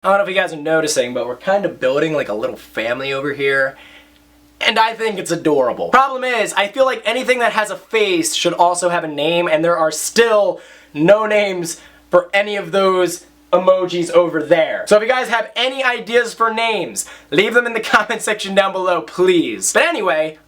I don't know if you guys are noticing, but we're kind of building like a little family over here. And I think it's adorable. Problem is, I feel like anything that has a face should also have a name, and there are still no names for any of those emojis over there. So if you guys have any ideas for names, leave them in the comment section down below, please. But anyway,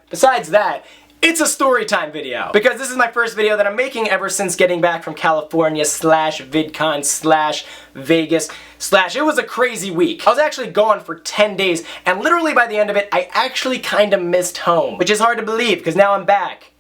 besides that, it's a story time video, because this is my first video that I'm making ever since getting back from California / VidCon / Vegas / it was a crazy week. I was actually gone for 10 days, and literally by the end of it, I actually kind of missed home, which is hard to believe, because now I'm back.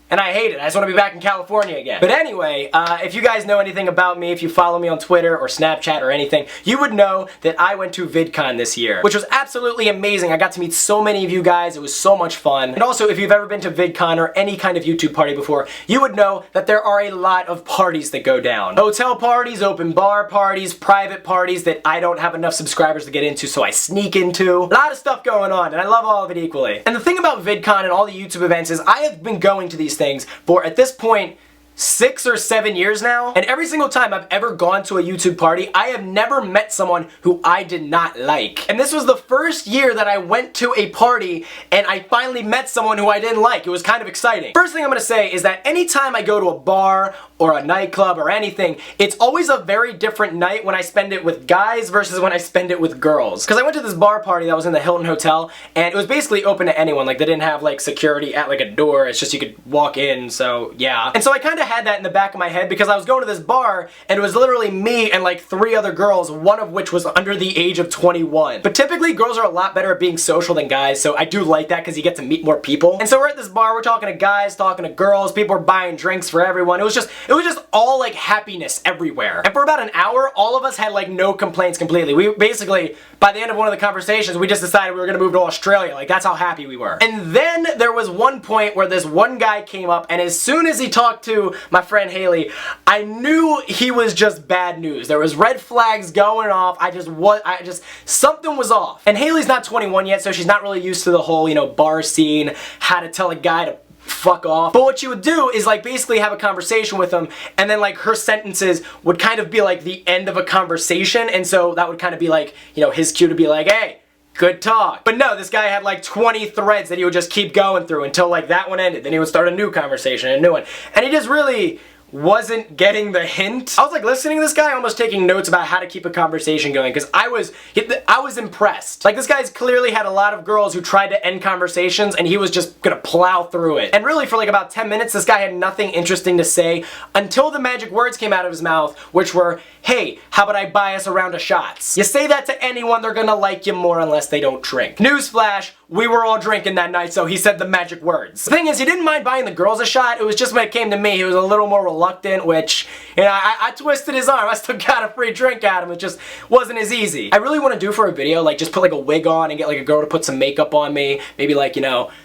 And I hate it. I just want to be back in California again. But anyway, if you guys know anything about me, if you follow me on Twitter or Snapchat or anything, you would know that I went to VidCon this year, which was absolutely amazing. I got to meet so many of you guys. It was so much fun. And also, if you've ever been to VidCon or any kind of YouTube party before, you would know that there are a lot of parties that go down. Hotel parties, open bar parties, private parties that I don't have enough subscribers to get into, so I sneak into. A lot of stuff going on, and I love all of it equally. And the thing about VidCon and all the YouTube events is I have been going to these things for, at this point, 6 or 7 years now, and every single time I've ever gone to a YouTube party, I have never met someone who I did not like. And this was the first year that I went to a party and I finally met someone who I didn't like. It was kind of exciting. First thing I'm gonna say is that anytime I go to a bar or a nightclub or anything, it's always a very different night when I spend it with guys versus when I spend it with girls. Because I went to this bar party that was in the Hilton Hotel, and it was basically open to anyone. Like, they didn't have like security at like a door, it's just you could walk in, so yeah. And so I kind of had that in the back of my head because I was going to this bar and it was literally me and like 3 other girls, one of which was under the age of 21. But typically girls are a lot better at being social than guys, so I do like that because you get to meet more people. And so we're at this bar, we're talking to guys, talking to girls, people are buying drinks for everyone. It was just all like happiness everywhere. And for about an hour, all of us had like no complaints completely. We basically, by the end of one of the conversations, we just decided we were gonna move to Australia. Like, that's how happy we were. And then there was one point where this one guy came up, and as soon as he talked to my friend Haley, I knew he was just bad news. There was red flags going off. Something was off. And Haley's not 21 yet, so she's not really used to the whole, bar scene, how to tell a guy to fuck off. But what she would do is like basically have a conversation with him, and then like her sentences would kind of be like the end of a conversation, and so that would kind of be like, his cue to be like, hey, good talk. But no, this guy had like 20 threads that he would just keep going through until like that one ended. Then he would start a new conversation, a new one. And he just really wasn't getting the hint. I was like listening to this guy, almost taking notes about how to keep a conversation going, because I was impressed. Like, this guy's clearly had a lot of girls who tried to end conversations, and he was just gonna plow through it. And really for like about 10 minutes, this guy had nothing interesting to say until the magic words came out of his mouth, which were, hey, how about I buy us a round of shots? You say that to anyone, they're gonna like you more unless they don't drink. Newsflash, we were all drinking that night, so he said the magic words. The thing is, he didn't mind buying the girls a shot. It was just when it came to me, he was a little more reluctant, which, I twisted his arm. I still got a free drink at him. It just wasn't as easy. I really want to do for a video, like, just put like a wig on and get like a girl to put some makeup on me. Maybe like,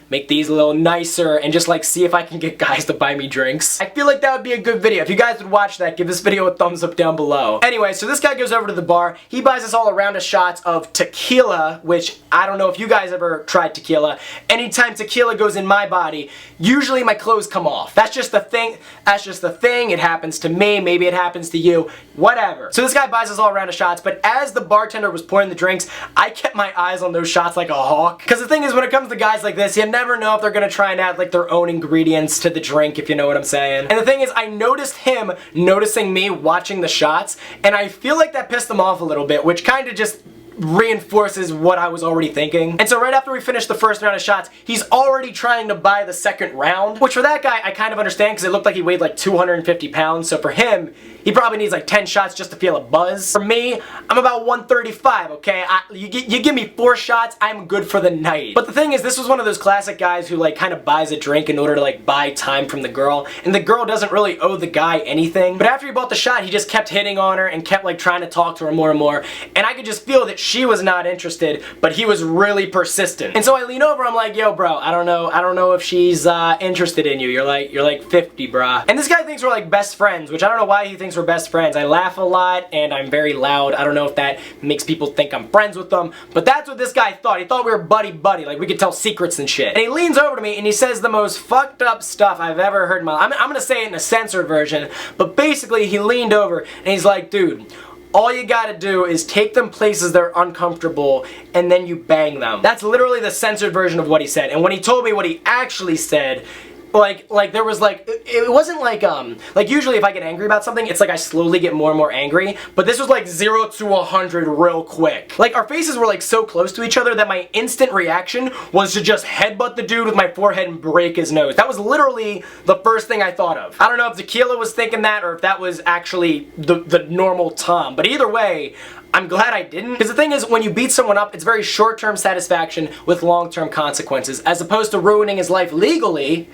make these a little nicer and just like see if I can get guys to buy me drinks. I feel like that would be a good video. If you guys would watch that, give this video a thumbs up down below. Anyway, so this guy goes over to the bar. He buys us all a round of shots of tequila, which I don't know if you guys ever tried tequila. Anytime tequila goes in my body, usually my clothes come off. That's just the thing. That's just the thing. It happens to me. Maybe it happens to you. Whatever. So this guy buys us all a round of shots, but as the bartender was pouring the drinks, I kept my eyes on those shots like a hawk. Because the thing is, when it comes to guys like this, you never know if they're gonna try and add like their own ingredients to the drink, if you know what I'm saying. And the thing is, I noticed him noticing me watching the shots, and I feel like that pissed him off a little bit, which kind of just reinforces what I was already thinking. And so right after we finished the first round of shots, he's already trying to buy the second round, which for that guy I kind of understand, because it looked like he weighed like 250 pounds, so for him, he probably needs like 10 shots just to feel a buzz. For me, I'm about 135, okay? You give me 4 shots, I'm good for the night. But the thing is, this was one of those classic guys who like kind of buys a drink in order to like buy time from the girl, and the girl doesn't really owe the guy anything. But after he bought the shot, he just kept hitting on her and kept like trying to talk to her more and more, and I could just feel that she was not interested, but he was really persistent. And so I lean over, I'm like, yo bro, I don't know if she's interested in you. You're like 50, brah. And this guy thinks we're like best friends, which I don't know why he thinks we're best friends. I laugh a lot and I'm very loud. I don't know if that makes people think I'm friends with them, but that's what this guy thought. He thought we were buddy-buddy, like we could tell secrets and shit. And he leans over to me and he says the most fucked up stuff I've ever heard in my life. I'm gonna say it in a censored version, but basically he leaned over and he's like, dude, all you gotta do is take them places that are uncomfortable and then you bang them. That's literally the censored version of what he said. And when he told me what he actually said, like there was like, it wasn't like usually if I get angry about something, it's like I slowly get more and more angry, but this was like 0 to 100 real quick. Like our faces were like so close to each other that my instant reaction was to just headbutt the dude with my forehead and break his nose. That was literally the first thing I thought of. I don't know if Tequila was thinking that or if that was actually the normal Tom, but either way, I'm glad I didn't. Because the thing is, when you beat someone up, it's very short-term satisfaction with long-term consequences, as opposed to ruining his life legally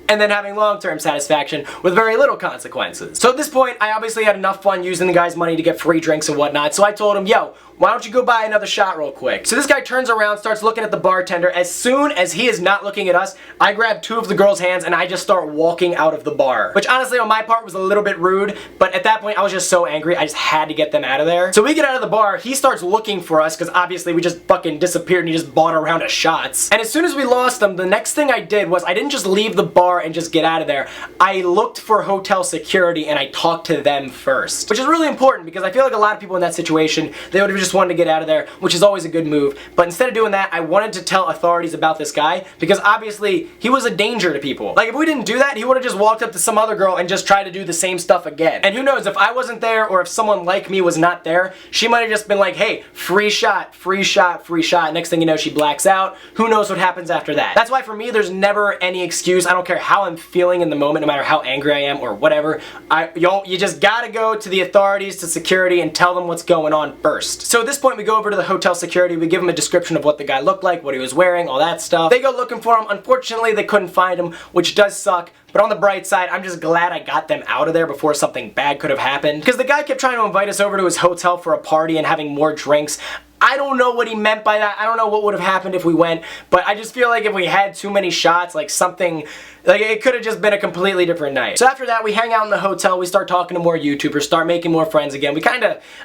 and then having long-term satisfaction with very little consequences. So at this point, I obviously had enough fun using the guy's money to get free drinks and whatnot, so I told him, yo, why don't you go buy another shot real quick? So this guy turns around, starts looking at the bartender. As soon as he is not looking at us, I grab 2 of the girls' hands and I just start walking out of the bar. Which honestly on my part was a little bit rude, but at that point I was just so angry, I just had to get them out of there. So we get out of the bar, he starts looking for us because obviously we just fucking disappeared and he just bought a round of shots. And as soon as we lost them, the next thing I did was I didn't just leave the bar and just get out of there. I looked for hotel security and I talked to them first. Which is really important because I feel like a lot of people in that situation, they would have just wanted to get out of there, which is always a good move. But instead of doing that, I wanted to tell authorities about this guy because obviously he was a danger to people. Like if we didn't do that, he would have just walked up to some other girl and just tried to do the same stuff again. And who knows, if I wasn't there or if someone like me was not there, she might have just been like, hey, free shot, free shot, free shot. Next thing you know, she blacks out. Who knows what happens after that? That's why for me, there's never any excuse. I don't care how I'm feeling in the moment, no matter how angry I am or whatever. You just gotta go to the authorities, to security, and tell them what's going on first. So at this point, we go over to the hotel security, we give him a description of what the guy looked like, what he was wearing, all that stuff. They go looking for him. Unfortunately, they couldn't find him, which does suck. But on the bright side, I'm just glad I got them out of there before something bad could have happened. Because the guy kept trying to invite us over to his hotel for a party and having more drinks. I don't know what he meant by that. I don't know what would have happened if we went, but I just feel like if we had too many shots, like something, like it could have just been a completely different night. So after that, we hang out in the hotel, we start talking to more YouTubers, start making more friends again.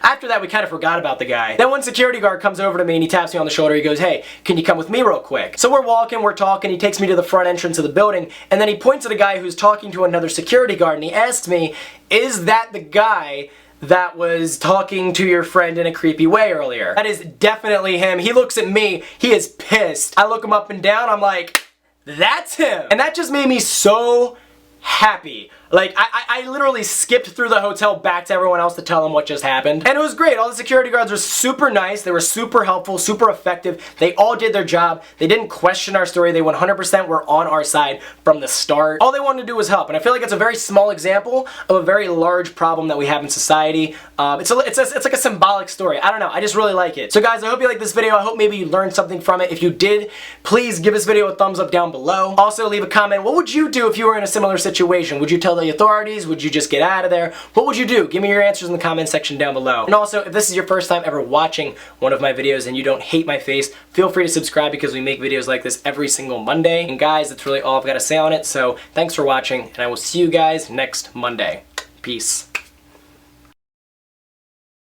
After that, we kind of forgot about the guy. Then one security guard comes over to me and he taps me on the shoulder, he goes, hey, can you come with me real quick? So we're walking, we're talking, he takes me to the front entrance of the building, and then he points at a guy who's talking to another security guard, and he asks me, is that the guy that was talking to your friend in a creepy way earlier? That is definitely him. He looks at me, he is pissed. I look him up and down, I'm like, that's him. And that just made me so happy. Like, I literally skipped through the hotel back to everyone else to tell them what just happened. And it was great. All the security guards were super nice. They were super helpful, super effective. They all did their job. They didn't question our story. They 100% were on our side from the start. All they wanted to do was help. And I feel like it's a very small example of a very large problem that we have in society. It's like a symbolic story. I don't know. I just really like it. So guys, I hope you liked this video. I hope maybe you learned something from it. If you did, please give this video a thumbs up down below. Also, leave a comment. What would you do if you were in a similar situation? Would you tell the authorities? Would you just get out of there? What would you do? Give me your answers in the comment section down below. And also, if this is your first time ever watching one of my videos and you don't hate my face, feel free to subscribe because we make videos like this every single Monday. And guys, that's really all I've got to say on it. So thanks for watching, and I will see you guys next Monday. Peace.